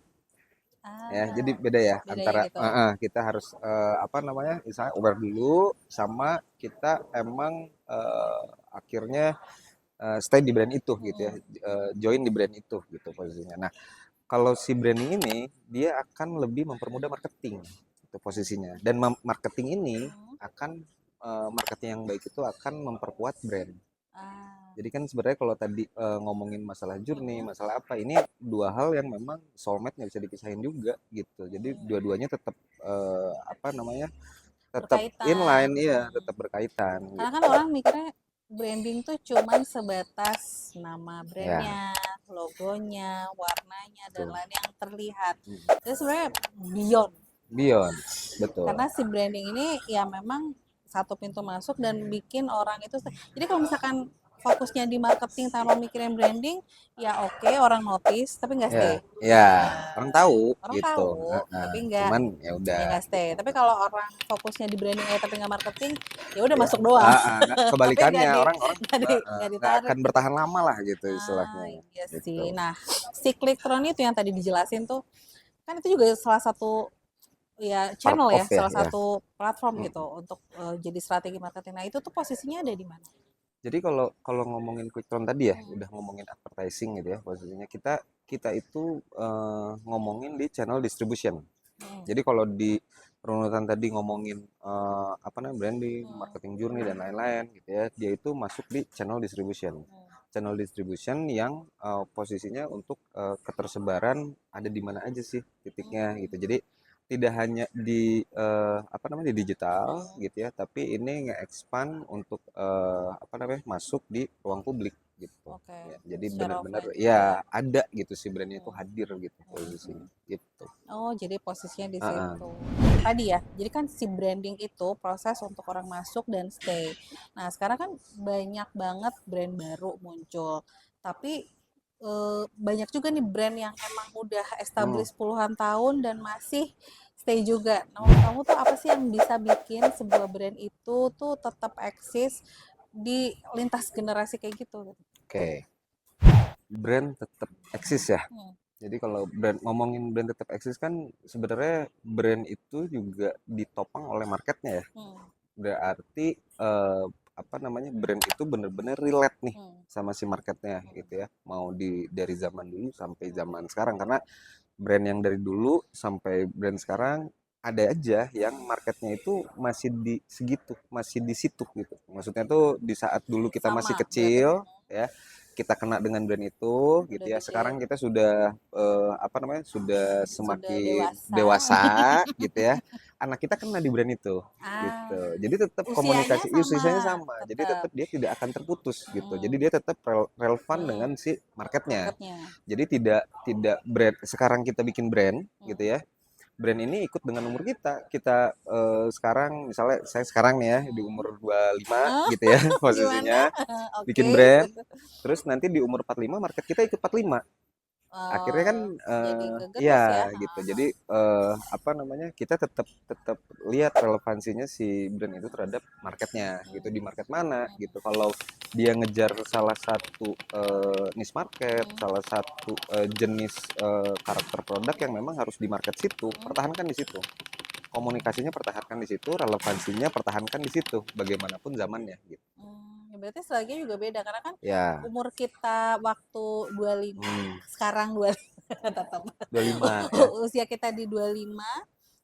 Speaker 2: Ya, jadi
Speaker 1: Ah,
Speaker 2: beda ya
Speaker 1: bedanya
Speaker 2: antara
Speaker 1: gitu.
Speaker 2: kita harus apa namanya, misalnya aware dulu sama kita emang akhirnya stay di brand itu gitu ya,
Speaker 1: Hmm.
Speaker 2: join di brand itu gitu posisinya. Nah, kalau si branding ini dia akan lebih mempermudah marketing itu posisinya, dan marketing ini
Speaker 1: Hmm.
Speaker 2: akan marketing yang baik itu akan memperkuat brand.
Speaker 1: Ah.
Speaker 2: Jadi kan sebenarnya kalau tadi ngomongin masalah journey,
Speaker 1: Hmm.
Speaker 2: masalah apa, ini dua hal yang memang soulmate nggak bisa dipisahin juga gitu. Jadi
Speaker 1: Hmm.
Speaker 2: dua-duanya tetap apa namanya, tetap
Speaker 1: Berkaitan.
Speaker 2: inline, ya,
Speaker 1: Hmm.
Speaker 2: tetap berkaitan
Speaker 1: Karena kan
Speaker 2: gitu.
Speaker 1: orang mikirnya branding tuh cuman sebatas nama
Speaker 2: Ya,
Speaker 1: brandnya, logonya, warnanya, dan
Speaker 2: betul.
Speaker 1: lain yang terlihat.
Speaker 2: Mm.
Speaker 1: Itu sebenarnya beyond.
Speaker 2: Beyond, betul.
Speaker 1: Karena si branding ini ya memang satu pintu masuk dan bikin orang itu. Jadi kalau misalkan fokusnya di marketing tanpa mikirin branding, ya oke orang notice tapi nggak
Speaker 2: Ya,
Speaker 1: stay.
Speaker 2: ya,
Speaker 1: Nah,
Speaker 2: orang tahu
Speaker 1: orang
Speaker 2: gitu.
Speaker 1: tahu
Speaker 2: Heeh.
Speaker 1: tapi nggak
Speaker 2: Cuman ya udah
Speaker 1: ya nggak stay.
Speaker 2: gitu.
Speaker 1: Tapi kalau orang fokusnya di branding aja tapi nggak marketing, ya udah
Speaker 2: Ya,
Speaker 1: masuk doang.
Speaker 2: nggak
Speaker 1: Tapi
Speaker 2: kebalikannya orang-orang
Speaker 1: nggak
Speaker 2: nggak
Speaker 1: ditarik
Speaker 2: akan
Speaker 1: gitu.
Speaker 2: bertahan lama lah gitu
Speaker 1: Ah,
Speaker 2: istilahnya
Speaker 1: iya
Speaker 2: gitu.
Speaker 1: sih. Nah, si Clicktron itu yang tadi dijelasin tuh, kan itu juga salah satu ya
Speaker 2: Part
Speaker 1: channel ya,
Speaker 2: of ya,
Speaker 1: salah
Speaker 2: ya.
Speaker 1: satu platform gitu
Speaker 2: Mm.
Speaker 1: untuk jadi strategi marketing. Nah, itu tuh posisinya ada di mana?
Speaker 2: Jadi kalau kalau ngomongin Quickton tadi ya,
Speaker 1: Hmm.
Speaker 2: udah ngomongin advertising gitu ya posisinya kita kita itu ngomongin di channel distribution.
Speaker 1: Hmm.
Speaker 2: Jadi kalau di runutan tadi ngomongin apa namanya branding,
Speaker 1: Hmm.
Speaker 2: marketing journey dan lain-lain gitu ya, dia itu masuk di channel distribution.
Speaker 1: Hmm.
Speaker 2: Channel distribution yang posisinya untuk ketersebaran ada di mana aja sih titiknya gitu. Jadi tidak hanya di apa namanya di digital
Speaker 1: Hmm.
Speaker 2: gitu ya, tapi ini nge-expand untuk apa namanya masuk di ruang publik gitu.
Speaker 1: Oke,
Speaker 2: Ya, jadi
Speaker 1: secara
Speaker 2: benar-benar
Speaker 1: offline juga ya.
Speaker 2: ya ada gitu sih brandnya itu
Speaker 1: Hmm.
Speaker 2: hadir gitu
Speaker 1: Hmm.
Speaker 2: posisinya
Speaker 1: Hmm.
Speaker 2: gitu.
Speaker 1: Oh, jadi posisinya di
Speaker 2: Heeh.
Speaker 1: situ. Tadi ya, jadi kan si branding itu proses untuk orang masuk dan stay. Nah, sekarang kan banyak banget brand baru muncul. Tapi banyak juga nih brand yang emang udah
Speaker 2: Hmm.
Speaker 1: established puluhan tahun dan masih stay juga. Nah, menurut kamu tuh apa sih yang bisa bikin sebuah brand itu tuh tetap eksis di lintas generasi kayak gitu?
Speaker 2: Oke, brand tetap eksis ya.
Speaker 1: Hmm.
Speaker 2: Jadi kalau brand ngomongin brand tetap eksis kan sebenarnya brand itu juga ditopang oleh marketnya ya.
Speaker 1: Hmm.
Speaker 2: Berarti apa namanya brand itu bener-bener relate nih
Speaker 1: Hmm.
Speaker 2: sama si marketnya
Speaker 1: Hmm.
Speaker 2: gitu ya. Mau dari zaman dulu sampai zaman sekarang karena brand yang dari dulu sampai brand sekarang ada aja yang marketnya itu masih di segitu, masih di situ gitu. Maksudnya tuh di saat dulu kita masih
Speaker 1: Sama berarti.
Speaker 2: kecil ya, kita kena dengan brand itu gitu
Speaker 1: Udah
Speaker 2: ya.
Speaker 1: gede,
Speaker 2: Sekarang kita sudah apa namanya? Sudah
Speaker 1: sudah
Speaker 2: semakin
Speaker 1: dewasa.
Speaker 2: dewasa gitu ya. Anak kita kena di brand itu
Speaker 1: Ah,
Speaker 2: gitu. Jadi tetap
Speaker 1: usianya
Speaker 2: komunikasi
Speaker 1: sama
Speaker 2: sisanya sama. Jadi
Speaker 1: tetap.
Speaker 2: tetap dia tidak akan terputus gitu. Jadi
Speaker 1: Mm,
Speaker 2: dia tetap relevan
Speaker 1: mm,
Speaker 2: dengan si marketnya.
Speaker 1: marketnya.
Speaker 2: Jadi tidak tidak brand sekarang kita bikin brand gitu
Speaker 1: Mm,
Speaker 2: ya. Brand ini ikut dengan umur kita. Kita sekarang misalnya saya sekarang nih ya di
Speaker 1: mm.
Speaker 2: umur 25
Speaker 1: Ah,
Speaker 2: gitu ya
Speaker 1: gimana?
Speaker 2: posisinya bikin
Speaker 1: Oke.
Speaker 2: brand. Terus nanti di umur 45 market kita ikut 45. Akhirnya kan
Speaker 1: Jadi kegerus ya.
Speaker 2: iya gitu. Jadi apa namanya? Kita tetap tetap lihat relevansinya si brand itu terhadap marketnya gitu. Di market mana gitu. Kalau dia ngejar salah satu niche market, salah satu jenis karakter produk yang memang harus di market situ, pertahankan di situ. Komunikasinya pertahankan di situ, relevansinya pertahankan di situ, bagaimanapun zamannya gitu.
Speaker 1: Ya berarti selagi juga beda karena kan
Speaker 2: Ya,
Speaker 1: umur kita waktu 25
Speaker 2: hmm,
Speaker 1: sekarang 25 tetap
Speaker 2: 25 ya.
Speaker 1: usia kita di 25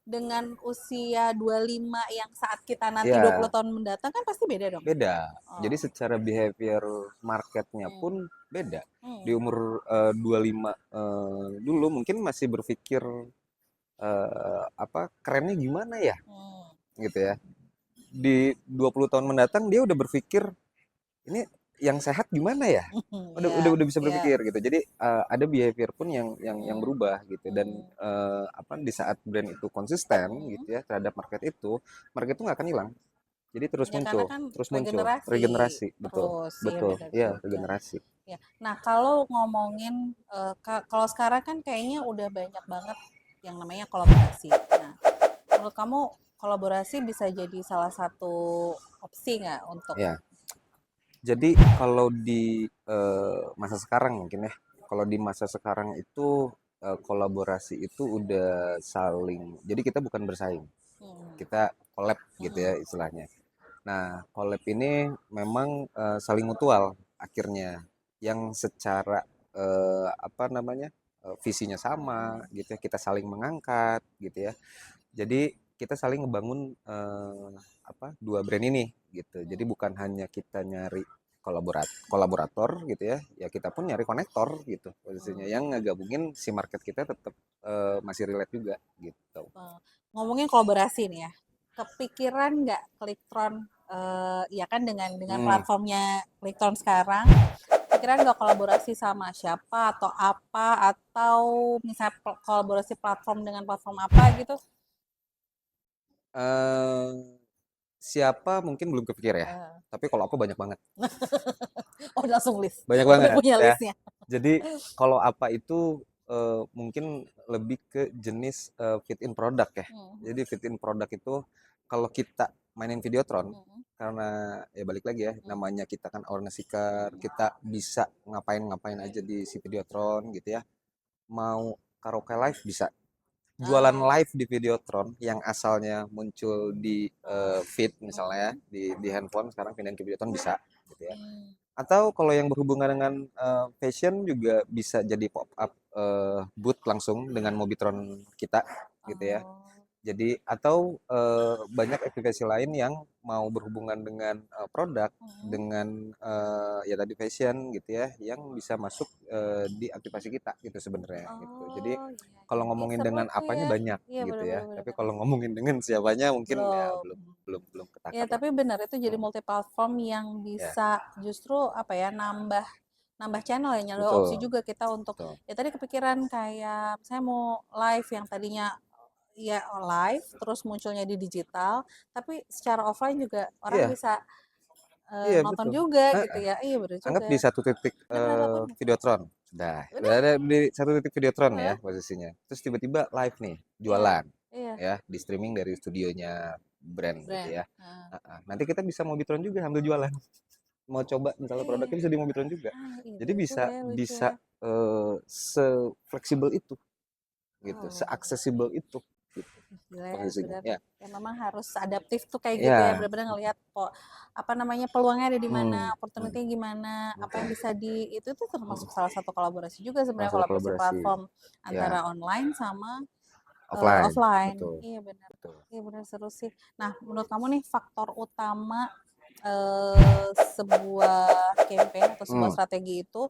Speaker 1: dengan usia 25 yang saat kita nanti 20
Speaker 2: Ya,
Speaker 1: tahun mendatang kan pasti beda dong.
Speaker 2: beda. Jadi
Speaker 1: Oh.
Speaker 2: secara behavior marketnya
Speaker 1: Hmm.
Speaker 2: pun beda. Di
Speaker 1: Hmm.
Speaker 2: umur 25 dulu mungkin masih berpikir apa kerennya gimana ya
Speaker 1: Hmm.
Speaker 2: gitu ya. Di 20 tahun mendatang dia udah berpikir ini yang sehat gimana ya? Udah
Speaker 1: Ya,
Speaker 2: udah bisa
Speaker 1: ya.
Speaker 2: berpikir gitu. Jadi ada behavior pun yang
Speaker 1: Hmm.
Speaker 2: berubah gitu dan
Speaker 1: Hmm.
Speaker 2: apa di saat brand itu konsisten
Speaker 1: Hmm.
Speaker 2: gitu ya terhadap market itu nggak akan hilang. Jadi
Speaker 1: Ya karena kan
Speaker 2: terus muncul,
Speaker 1: regenerasi
Speaker 2: regenerasi, betul,
Speaker 1: terus, iya
Speaker 2: betul,
Speaker 1: benar
Speaker 2: iya
Speaker 1: juga.
Speaker 2: regenerasi.
Speaker 1: Ya. Nah, kalau ngomongin kalau sekarang kan kayaknya udah banyak banget yang namanya kolaborasi. Nah, menurut kamu kolaborasi bisa jadi salah satu opsi nggak untuk
Speaker 2: Ya, jadi kalau di masa sekarang mungkin ya, kalau di masa sekarang itu kolaborasi itu udah saling, jadi kita bukan bersaing,
Speaker 1: hmm,
Speaker 2: kita collab gitu ya
Speaker 1: hmm,
Speaker 2: istilahnya. Nah, collab ini memang saling mutual akhirnya, yang secara apa namanya visinya sama
Speaker 1: hmm,
Speaker 2: gitu ya, kita saling mengangkat gitu ya. Jadi kita saling ngebangun apa dua brand ini gitu. Jadi
Speaker 1: hmm,
Speaker 2: bukan hanya kita nyari kolaborator gitu ya, ya kita pun nyari konektor gitu posisinya
Speaker 1: hmm.
Speaker 2: yang ngegabungin si market kita tetap masih relate juga gitu.
Speaker 1: Ngomongin kolaborasi nih ya, kepikiran nggak Clicktron ya kan dengan
Speaker 2: Hmm.
Speaker 1: platformnya Clickton sekarang, pikiran nggak kolaborasi sama siapa atau apa atau misalnya kolaborasi platform dengan platform apa gitu?
Speaker 2: eh, Siapa mungkin belum kepikir ya.
Speaker 1: Eh,
Speaker 2: Tapi kalau aku banyak banget.
Speaker 1: oh langsung list,
Speaker 2: Banyak
Speaker 1: udah
Speaker 2: banget
Speaker 1: punya
Speaker 2: ya.
Speaker 1: listnya.
Speaker 2: Jadi kalau apa itu mungkin lebih ke jenis fit in product ya.
Speaker 1: Hmm,
Speaker 2: Jadi fit in product itu kalau kita mainin Videotron,
Speaker 1: hmm,
Speaker 2: karena ya balik lagi ya,
Speaker 1: hmm,
Speaker 2: namanya kita kan awareness seeker, kita bisa ngapain-ngapain aja di si Videotron gitu ya. Mau karaoke live bisa. Jualan
Speaker 1: ah,
Speaker 2: live di Videotron yang asalnya muncul di feed misalnya ya,
Speaker 1: hmm,
Speaker 2: di handphone sekarang pindahin ke Videotron bisa gitu ya.
Speaker 1: hmm.
Speaker 2: Atau kalau yang berhubungan dengan fashion juga bisa jadi pop up booth langsung dengan Mobitron kita gitu ya.
Speaker 1: Oh,
Speaker 2: Jadi atau banyak aplikasi lain yang mau berhubungan dengan produk
Speaker 1: hmm.
Speaker 2: dengan ya tadi fashion gitu ya yang bisa masuk di aplikasi kita gitu sebenarnya gitu. Jadi
Speaker 1: Oh, iya,
Speaker 2: kalau
Speaker 1: iya. Ih,
Speaker 2: ngomongin
Speaker 1: seru
Speaker 2: dengan
Speaker 1: tuh
Speaker 2: apanya
Speaker 1: ya.
Speaker 2: banyak
Speaker 1: Iya,
Speaker 2: gitu ya.
Speaker 1: bener-bener
Speaker 2: Tapi
Speaker 1: bener.
Speaker 2: kalau ngomongin dengan siapanya mungkin ya
Speaker 1: Belum.
Speaker 2: belum
Speaker 1: Ya,
Speaker 2: ketakar lah.
Speaker 1: tapi benar itu jadi
Speaker 2: Hmm,
Speaker 1: multi platform yang
Speaker 2: ya,
Speaker 1: bisa justru apa ya nambah nambah channel ya, nambah opsi
Speaker 2: betul,
Speaker 1: juga kita untuk
Speaker 2: betul.
Speaker 1: ya tadi kepikiran kayak saya mau live yang tadinya ya live terus munculnya di digital, tapi secara offline juga orang
Speaker 2: Iya,
Speaker 1: bisa
Speaker 2: iya
Speaker 1: nonton
Speaker 2: betul.
Speaker 1: juga gitu
Speaker 2: Heeh.
Speaker 1: ya. Iya bener
Speaker 2: Anggap
Speaker 1: juga.
Speaker 2: di satu titik
Speaker 1: Udah pernah lakuin nggak?
Speaker 2: Videotron. Udah
Speaker 1: Udah?
Speaker 2: ada di satu titik Videotron ya
Speaker 1: Heeh,
Speaker 2: posisinya. Terus tiba-tiba live nih,
Speaker 1: iya,
Speaker 2: jualan
Speaker 1: iya,
Speaker 2: ya di streaming dari studionya brand gitu
Speaker 1: brand.
Speaker 2: ya.
Speaker 1: Heeh.
Speaker 2: Heeh. Nanti kita bisa Mobitron juga sambil jualan. Mau coba misalnya
Speaker 1: Iya.
Speaker 2: produknya bisa di Mobitron juga.
Speaker 1: Iya
Speaker 2: Jadi
Speaker 1: bener
Speaker 2: bisa
Speaker 1: juga ya, lucu
Speaker 2: bisa
Speaker 1: ya.
Speaker 2: se-fleksibel itu gitu,
Speaker 1: Oh.
Speaker 2: se-aksesibel itu gitu
Speaker 1: Gila ya,
Speaker 2: posisinya.
Speaker 1: benar.
Speaker 2: Ya.
Speaker 1: Ya memang harus adaptif tuh kayak gitu ya,
Speaker 2: Ya.
Speaker 1: benar-benar ngelihat apa namanya peluangnya ada di mana,
Speaker 2: Hmm. Hmm.
Speaker 1: opportunity gimana, apa yang
Speaker 2: Betul.
Speaker 1: bisa di itu tuh
Speaker 2: Hmm.
Speaker 1: termasuk salah satu kolaborasi juga sebenarnya
Speaker 2: Masalah
Speaker 1: kolaborasi
Speaker 2: kolaborasi.
Speaker 1: platform
Speaker 2: Ya,
Speaker 1: antara online sama
Speaker 2: offline.
Speaker 1: offline.
Speaker 2: Betul.
Speaker 1: Iya benar.
Speaker 2: Betul.
Speaker 1: Iya benar seru sih. Nah, menurut kamu nih faktor utama sebuah campaign atau sebuah
Speaker 2: Hmm.
Speaker 1: strategi itu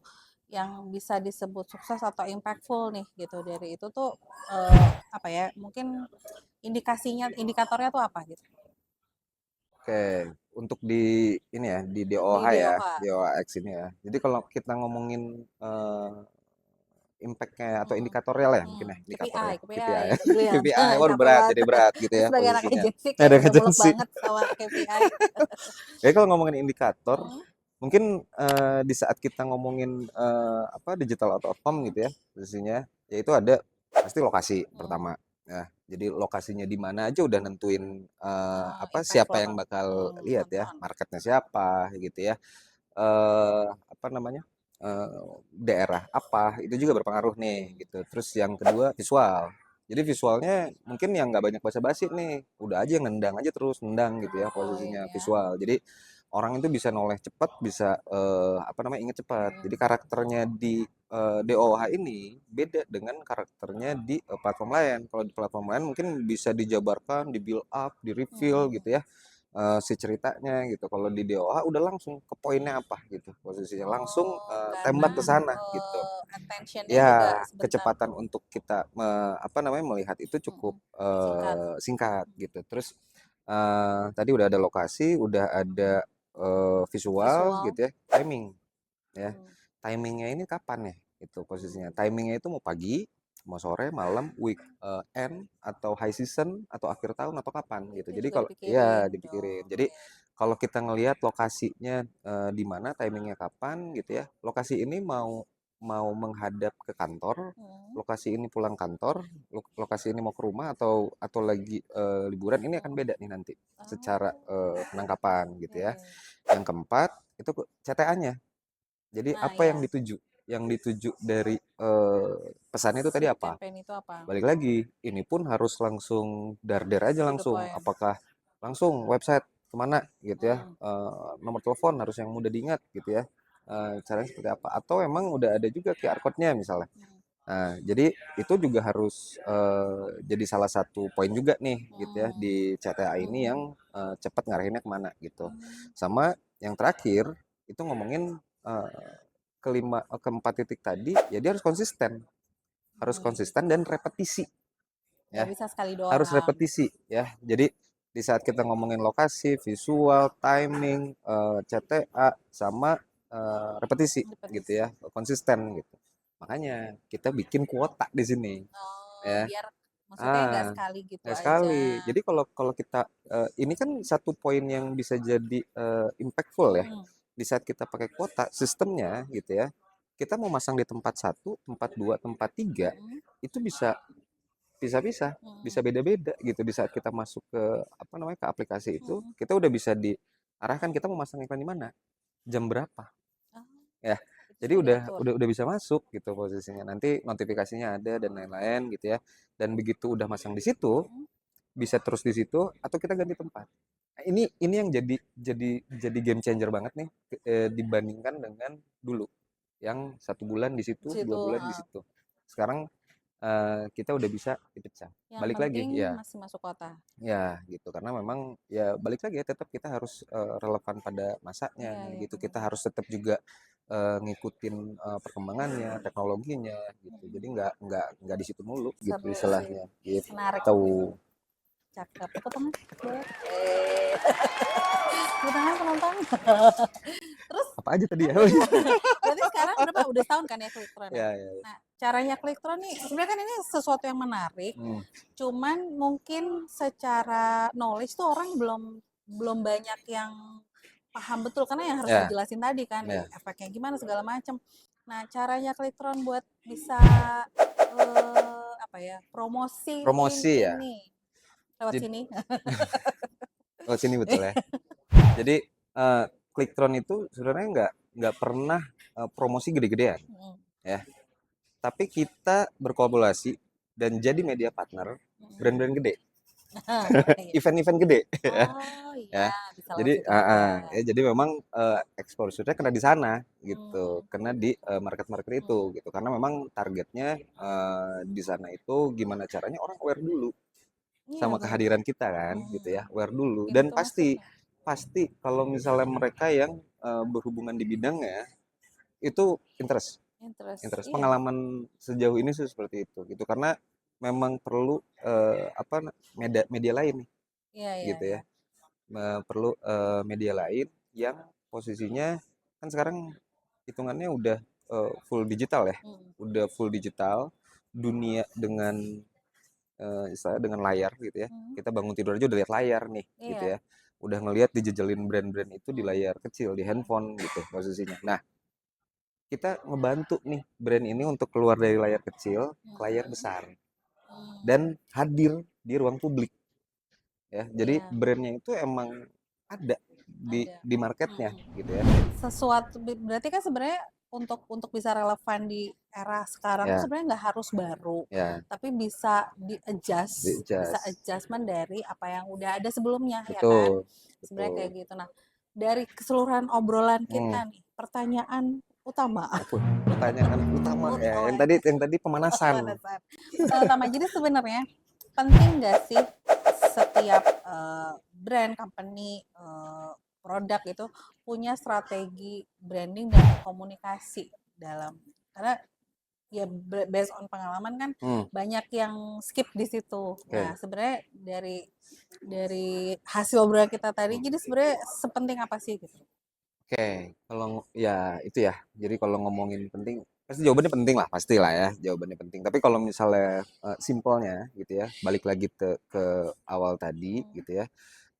Speaker 1: yang bisa disebut sukses atau impactful nih gitu dari itu tuh apa ya? Mungkin indikatornya tuh apa gitu?
Speaker 2: Oke, untuk di ini ya, di
Speaker 1: Di
Speaker 2: DOH ya,
Speaker 1: DOH.
Speaker 2: DOH X ini ya. Jadi kalau kita ngomongin impact-nya atau
Speaker 1: Mm-mm.
Speaker 2: indikatornya lah ya mungkin ya, indikator
Speaker 1: KPI,
Speaker 2: ya,
Speaker 1: KPI,
Speaker 2: KPI ya.
Speaker 1: brilliant.
Speaker 2: KPI, waduh
Speaker 1: Capek
Speaker 2: berat,
Speaker 1: banget.
Speaker 2: jadi berat gitu
Speaker 1: Ini
Speaker 2: ya
Speaker 1: sebagai anak
Speaker 2: posisinya.
Speaker 1: agensi kayak
Speaker 2: Ada
Speaker 1: udah mulek
Speaker 2: agensi.
Speaker 1: banget sama KPI.
Speaker 2: Jadi kalau ngomongin indikator,
Speaker 1: Mm,
Speaker 2: mungkin di saat kita ngomongin apa digital out of home
Speaker 1: mm,
Speaker 2: gitu ya, posisinya, yaitu ada pasti lokasi
Speaker 1: mm.
Speaker 2: pertama. Nah, jadi lokasinya di mana aja udah nentuin apa
Speaker 1: Impactful
Speaker 2: siapa
Speaker 1: apa?
Speaker 2: yang bakal lihat ya,
Speaker 1: Nonton.
Speaker 2: marketnya siapa gitu ya. Apa namanya, daerah apa, itu juga berpengaruh nih
Speaker 1: Mm.
Speaker 2: gitu. Terus yang kedua visual. Jadi visualnya mungkin yang nggak banyak basa-basi nih, udah aja nendang aja terus, nendang gitu ya
Speaker 1: Oh iya
Speaker 2: posisinya
Speaker 1: ya.
Speaker 2: visual. Jadi orang itu bisa noleh cepat, bisa apa namanya inget cepat.
Speaker 1: Mm.
Speaker 2: Jadi karakternya di DOH ini beda dengan karakternya di platform lain. Kalau di platform lain mungkin bisa dijabarkan, di build up, di reveal
Speaker 1: Mm.
Speaker 2: gitu ya si ceritanya gitu. Kalau di DOA udah langsung ke poinnya apa gitu posisinya, langsung
Speaker 1: Oh, karena
Speaker 2: tembak ke sana gitu.
Speaker 1: attentionnya juga
Speaker 2: Ya,
Speaker 1: sebentar.
Speaker 2: kecepatan untuk kita apa namanya melihat itu cukup
Speaker 1: Mm-mm. Singkat.
Speaker 2: singkat gitu. Terus tadi udah ada lokasi, udah ada visual
Speaker 1: Visual.
Speaker 2: gitu ya, timing ya.
Speaker 1: Mm.
Speaker 2: Timingnya ini kapan ya? Itu posisinya.
Speaker 1: Mm.
Speaker 2: Timingnya itu mau pagi, mau sore, malam, weekend atau high season atau akhir tahun atau kapan gitu.
Speaker 1: Itu
Speaker 2: Jadi
Speaker 1: juga
Speaker 2: kalau
Speaker 1: dipikirin.
Speaker 2: ya dipikirin.
Speaker 1: Oh,
Speaker 2: Jadi
Speaker 1: iya.
Speaker 2: kalau kita ngelihat lokasinya di mana, timingnya kapan gitu ya. Lokasi ini mau mau menghadap ke kantor,
Speaker 1: Mm.
Speaker 2: lokasi ini pulang kantor, lokasi ini mau ke rumah atau lagi liburan ini akan
Speaker 1: Mm.
Speaker 2: beda nih nanti secara
Speaker 1: Oh,
Speaker 2: penangkapan gitu
Speaker 1: iya,
Speaker 2: ya.
Speaker 1: iya.
Speaker 2: Yang keempat itu CTA-nya. Jadi
Speaker 1: Nah,
Speaker 2: apa yang
Speaker 1: ya,
Speaker 2: dituju? Yang dituju dari pesannya itu
Speaker 1: si
Speaker 2: tadi apa?
Speaker 1: campaign itu apa?
Speaker 2: Balik lagi, ini pun harus langsung dar aja
Speaker 1: To the
Speaker 2: langsung.
Speaker 1: point.
Speaker 2: Apakah langsung website kemana gitu ya?
Speaker 1: Hmm.
Speaker 2: Nomor telepon harus yang mudah diingat gitu ya. Caranya seperti apa? Atau emang udah ada juga QR code-nya misalnya.
Speaker 1: Hmm.
Speaker 2: Nah, jadi itu juga harus jadi salah satu poin juga nih gitu ya
Speaker 1: Hmm.
Speaker 2: di CTA ini
Speaker 1: Hmm.
Speaker 2: yang cepat ngarahinnya kemana gitu.
Speaker 1: Hmm.
Speaker 2: Sama yang terakhir itu ngomongin keempat titik tadi ya dia harus
Speaker 1: Hmm.
Speaker 2: konsisten dan repetisi
Speaker 1: Nggak
Speaker 2: ya
Speaker 1: bisa sekali
Speaker 2: harus
Speaker 1: doang.
Speaker 2: repetisi ya jadi Di saat kita ngomongin lokasi, visual, timing, CTA, sama repetisi gitu
Speaker 1: Repetisi.
Speaker 2: ya, konsisten gitu. Makanya kita bikin kuota di sini
Speaker 1: Oh,
Speaker 2: ya.
Speaker 1: biar maksudnya nggak
Speaker 2: Ah,
Speaker 1: sekali gitu
Speaker 2: ya
Speaker 1: aja.
Speaker 2: sekali. Jadi kalau kalau kita ini kan satu poin yang bisa jadi impactful ya.
Speaker 1: Mm-mm.
Speaker 2: Di saat kita pakai kuota, sistemnya gitu ya. Kita mau masang di tempat satu, tempat dua, tempat tiga,
Speaker 1: Mm-mm.
Speaker 2: itu bisa bisa
Speaker 1: Mm-mm.
Speaker 2: beda-beda gitu. Di saat kita masuk ke apa namanya ke aplikasi itu,
Speaker 1: Mm-mm.
Speaker 2: kita udah bisa diarahkan kita mau masang iklan di mana, jam berapa,
Speaker 1: Oh,
Speaker 2: ya.
Speaker 1: itu
Speaker 2: Jadi
Speaker 1: sudah
Speaker 2: udah
Speaker 1: diatur.
Speaker 2: udah bisa masuk gitu posisinya. Nanti notifikasinya ada dan lain-lain gitu ya. Dan begitu udah masang di situ,
Speaker 1: Mm-mm.
Speaker 2: bisa terus di situ atau kita ganti tempat. Nah, ini yang jadi game changer banget nih dibandingkan dengan dulu yang 1 bulan di
Speaker 1: Di
Speaker 2: situ,
Speaker 1: situ,
Speaker 2: 2 bulan di situ. Sekarang kita udah bisa dipecah.
Speaker 1: yang
Speaker 2: Balik lagi,
Speaker 1: penting
Speaker 2: ya,
Speaker 1: masih masuk kota.
Speaker 2: ya gitu. Karena memang ya balik lagi ya tetap kita harus relevan pada masanya
Speaker 1: Iya, iya
Speaker 2: gitu. Kita
Speaker 1: benar-benar.
Speaker 2: harus tetap juga ngikutin perkembangannya, teknologinya gitu. Jadi
Speaker 1: Mm-mm.
Speaker 2: nggak di situ mulu gitu
Speaker 1: Seru sih,
Speaker 2: istilahnya
Speaker 1: menarik.
Speaker 2: gitu.
Speaker 1: Cakep. Tepuk tangan buat. Tepuk tangan penonton. Terus
Speaker 2: Apa aja tadi
Speaker 1: kan
Speaker 2: ya?
Speaker 1: berarti sekarang berapa? Udah setahun kan ya Klikktron ya?
Speaker 2: Ya, ya.
Speaker 1: Nah, caranya Klikktron nih sebenarnya kan ini sesuatu yang menarik.
Speaker 2: Hmm.
Speaker 1: Cuman mungkin secara knowledge tuh orang belum belum banyak yang paham betul karena yang harus
Speaker 2: Ya,
Speaker 1: dijelasin tadi kan
Speaker 2: ya.
Speaker 1: efeknya gimana segala macam. Nah, caranya Klikktron buat bisa apa ya promosiin
Speaker 2: Promosi ya.
Speaker 1: ini lewat
Speaker 2: Jadi,
Speaker 1: sini.
Speaker 2: oh sini betul ya. Jadi Clicktron itu sebenarnya nggak pernah promosi gede-gedean
Speaker 1: Mm,
Speaker 2: ya. Tapi kita berkolaborasi dan jadi media partner
Speaker 1: mm.
Speaker 2: brand-brand gede,
Speaker 1: Iya.
Speaker 2: event-event gede
Speaker 1: Oh
Speaker 2: ya.
Speaker 1: iya, bisa lewat
Speaker 2: Jadi
Speaker 1: situ juga.
Speaker 2: ya jadi memang exposure-nya kena di sana gitu,
Speaker 1: Hmm,
Speaker 2: kena di market-market itu
Speaker 1: hmm.
Speaker 2: gitu. Karena memang targetnya di sana itu gimana caranya orang aware dulu
Speaker 1: Iya
Speaker 2: sama
Speaker 1: benar.
Speaker 2: kehadiran kita kan gitu
Speaker 1: Hmm.
Speaker 2: ya, aware dulu. Dan
Speaker 1: Pintu
Speaker 2: pasti
Speaker 1: masuknya.
Speaker 2: pasti kalau misalnya mereka yang berhubungan di bidangnya itu interest
Speaker 1: Interest.
Speaker 2: interest
Speaker 1: Iya.
Speaker 2: pengalaman sejauh ini sih seperti itu gitu, karena memang perlu apa media media lain nih
Speaker 1: Iya, iya,
Speaker 2: gitu
Speaker 1: iya.
Speaker 2: ya. Perlu media lain yang posisinya kan sekarang hitungannya udah full digital ya,
Speaker 1: Hmm.
Speaker 2: udah full digital dunia dengan istilahnya dengan layar gitu ya.
Speaker 1: Hmm.
Speaker 2: Kita bangun tidur aja udah lihat layar nih gitu
Speaker 1: Iya.
Speaker 2: ya. Udah ngelihat dijejelin brand-brand itu di
Speaker 1: Hmm.
Speaker 2: layar kecil, di
Speaker 1: Hmm.
Speaker 2: handphone gitu posisinya. Nah, kita ngebantu nih brand ini untuk keluar dari layar kecil ke layar
Speaker 1: Hmm.
Speaker 2: besar
Speaker 1: Hmm.
Speaker 2: dan hadir di ruang publik ya. Jadi
Speaker 1: Iya,
Speaker 2: brandnya itu emang ada di
Speaker 1: ada.
Speaker 2: marketnya
Speaker 1: Hmm.
Speaker 2: gitu ya.
Speaker 1: Sesuatu berarti kan sebenarnya untuk bisa relevan di era sekarang tuh
Speaker 2: Ya,
Speaker 1: sebenarnya nggak harus baru,
Speaker 2: ya,
Speaker 1: tapi bisa
Speaker 2: di
Speaker 1: bisa
Speaker 2: adjust.
Speaker 1: adjustment dari apa yang udah ada sebelumnya ya kan?
Speaker 2: Betul,
Speaker 1: Sebenarnya
Speaker 2: betul.
Speaker 1: kayak gitu. Nah, dari keseluruhan obrolan
Speaker 2: Hmm.
Speaker 1: kita nih, pertanyaan utama.
Speaker 2: Apa? Pertanyaan utama ya.
Speaker 1: Utama
Speaker 2: Yang tadi pemanasan.
Speaker 1: pemanasan. Utama jadi sebenarnya penting nggak sih setiap brand, company, produk itu punya strategi branding dan komunikasi dalam karena ya based on pengalaman kan
Speaker 2: Hmm,
Speaker 1: banyak yang skip di situ. Nah,
Speaker 2: oke.
Speaker 1: sebenarnya dari hasil obrolan kita tadi jadi sebenarnya sepenting apa sih gitu?
Speaker 2: Oke, kalau ya itu ya. Jadi kalau ngomongin penting, pasti jawabannya penting lah, pastilah ya, jawabannya penting. Tapi kalau misalnya simpelnya gitu ya, balik lagi ke awal tadi
Speaker 1: Hmm,
Speaker 2: gitu ya.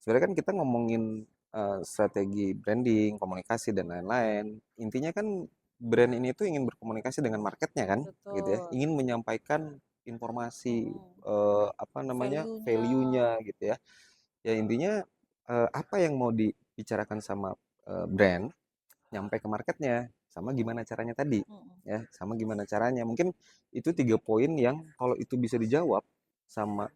Speaker 2: Sebenarnya kan kita ngomongin strategi branding, komunikasi dan lain-lain. Intinya kan brand ini tuh ingin berkomunikasi dengan marketnya kan, gitu ya.
Speaker 1: betul.
Speaker 2: Ingin menyampaikan informasi
Speaker 1: Hmm,
Speaker 2: apa namanya
Speaker 1: value-nya.
Speaker 2: value-nya gitu ya. Ya intinya apa yang mau dibicarakan sama brand nyampe ke marketnya sama gimana caranya tadi
Speaker 1: Mm-mm.
Speaker 2: ya, sama gimana caranya mungkin itu 3 poin yang kalau itu bisa dijawab sama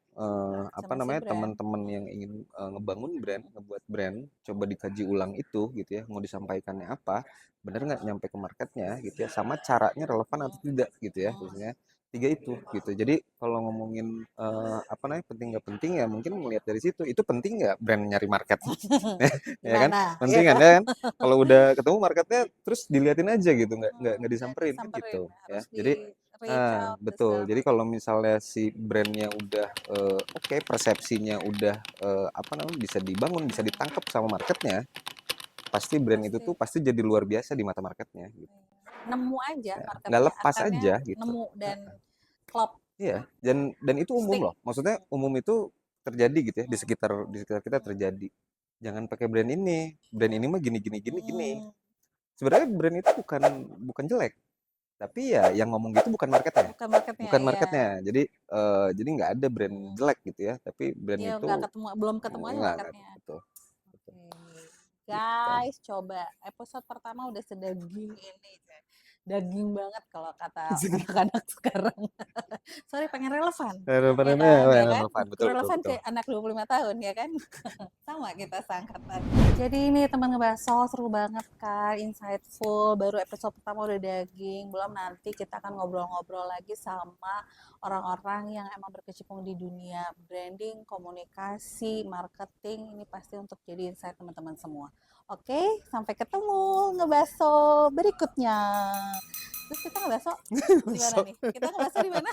Speaker 2: apa
Speaker 1: Sama si
Speaker 2: namanya
Speaker 1: brand.
Speaker 2: teman-teman
Speaker 1: Mm.
Speaker 2: yang ingin ngebangun brand,
Speaker 1: Mm-mm.
Speaker 2: ngebuat brand, coba dikaji ulang itu gitu ya, mau disampaikannya apa, bener nggak nyampe ke marketnya gitu ya, sama caranya relevan atau tidak gitu ya,
Speaker 1: Mm.
Speaker 2: khususnya 3 itu gitu. Jadi kalau ngomongin apa namanya penting nggak penting ya mungkin melihat dari situ, itu penting nggak brand nyari market ya kan,
Speaker 1: Gimana? Iya
Speaker 2: penting kan
Speaker 1: kan?
Speaker 2: ya kan. Kalau udah ketemu marketnya terus diliatin aja gitu, nggak
Speaker 1: Nggak
Speaker 2: disamperin kan
Speaker 1: disamperin,
Speaker 2: gitu ya.
Speaker 1: harus
Speaker 2: Jadi
Speaker 1: reach out dan
Speaker 2: betul.
Speaker 1: segala
Speaker 2: Jadi
Speaker 1: macam.
Speaker 2: kalau misalnya si brand-nya udah, oke, persepsinya udah, apa namanya, bisa dibangun, bisa
Speaker 1: Hmm,
Speaker 2: ditangkap sama marketnya, pasti brand itu
Speaker 1: pasti
Speaker 2: tuh pasti jadi luar biasa di mata marketnya gitu.
Speaker 1: nemu aja
Speaker 2: Ya, nggak
Speaker 1: marketnya,
Speaker 2: lepas
Speaker 1: akarnya
Speaker 2: aja gitu.
Speaker 1: nemu dan klop
Speaker 2: Iya, dan itu umum
Speaker 1: stick.
Speaker 2: loh. Maksudnya umum itu terjadi gitu ya,
Speaker 1: Hmm,
Speaker 2: di sekitar kita
Speaker 1: hmm,
Speaker 2: terjadi. Jangan pakai brand ini mah gini gini gini gini.
Speaker 1: hmm.
Speaker 2: Sebenarnya brand itu bukan bukan jelek, tapi ya yang ngomong gitu bukan marketnya.
Speaker 1: Bukan marketnya
Speaker 2: Bukan
Speaker 1: ya.
Speaker 2: marketnya. Jadi nggak ada brand
Speaker 1: Hmm.
Speaker 2: jelek gitu ya, tapi brand
Speaker 1: Dia
Speaker 2: itu
Speaker 1: nggak ketemu, belum ketemu aja
Speaker 2: nggak
Speaker 1: marketnya.
Speaker 2: betul, betul.
Speaker 1: Oke.
Speaker 2: Gitu.
Speaker 1: Guys, coba episode pertama udah sedaging ini. Cek. Daging banget kalau kata anak-anak sekarang. Sorry, pengen relevan. Ya
Speaker 2: Harapannya
Speaker 1: kan? Ya kan?
Speaker 2: relevan, betul betul
Speaker 1: Relevan
Speaker 2: betul.
Speaker 1: ke anak 25 tahun, ya kan? Sama kita seangkatan. Jadi ini teman ngebaso seru banget kan, insightful. Baru episode pertama udah daging. Belum nanti kita akan ngobrol-ngobrol lagi sama orang-orang yang emang berkecimpung di dunia branding, komunikasi, marketing. Ini pasti untuk jadi insight teman-teman semua. Oke, sampai ketemu ngebaso berikutnya. Terus kita ngebaso di mana nih? Kita ngebaso di mana?